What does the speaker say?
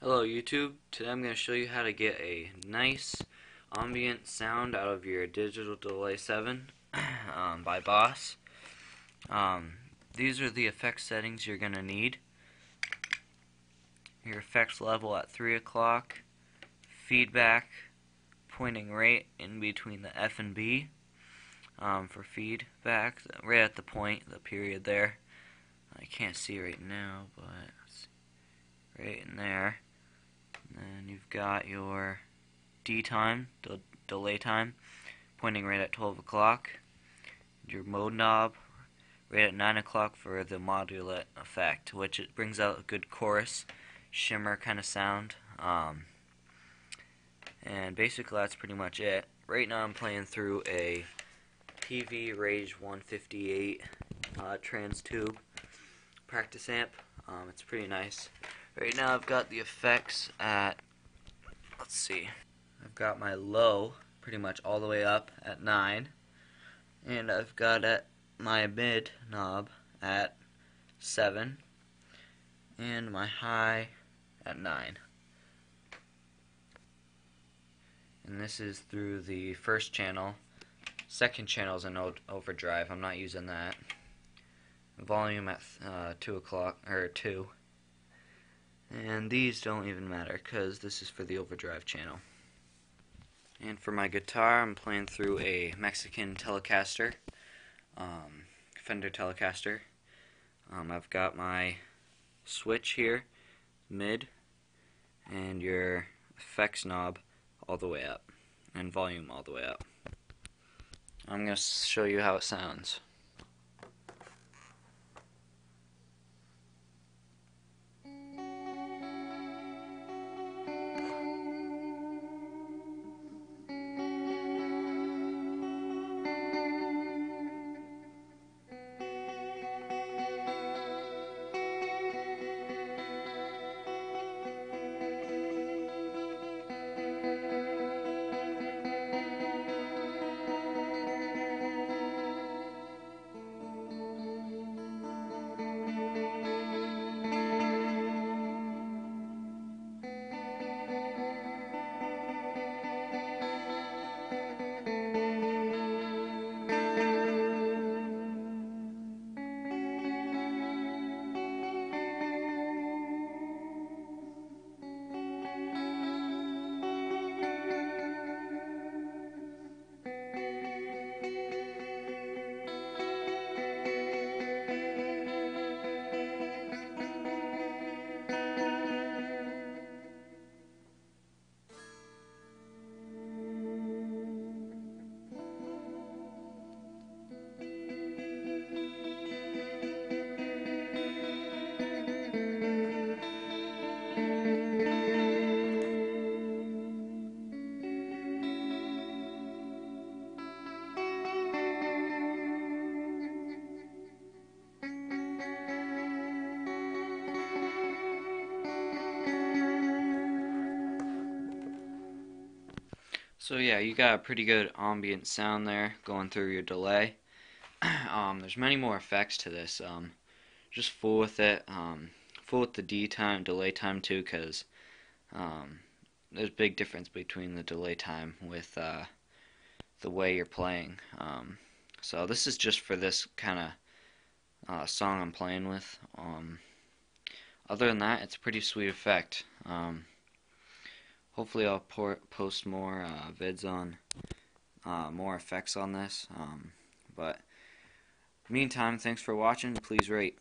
Hello YouTube, today I'm going to show you how to get a nice ambient sound out of your digital dd7 by Boss. These are the effect settings you're going to need. Your effects level at 3 o'clock, feedback, pointing right in between the F and B for feedback, right at the point, the period there. I can't see right now, but right in there. And then you've got your D time, delay time, pointing right at 12 o'clock. Your mode knob right at 9 o'clock for the modulate effect, which it brings out a good chorus, shimmer kind of sound. And basically that's pretty much it. Right now I'm playing through a PV Rage 158 trans tube practice amp. It's pretty nice. Right now I've got the effects at, let's see, I've got my low pretty much all the way up at 9, and I've got my mid knob at 7, and my high at 9. And this is through the first channel. Second channel is an overdrive, I'm not using that. Volume at 2 o'clock, or 2. And these don't even matter because this is for the overdrive channel. And for my guitar, I'm playing through a Mexican Telecaster, Fender Telecaster. I've got my switch here, mid, and your effects knob all the way up, and volume all the way up. I'm going to show you how it sounds. So yeah, you got a pretty good ambient sound there going through your delay. There's many more effects to this. Just fool with it. Fool with the D time, delay time too, because there's a big difference between the delay time with the way you're playing. So this is just for this kind of song I'm playing with. Other than that, it's a pretty sweet effect. Hopefully I'll post more vids on more effects on this. But meantime, thanks for watching. Please rate.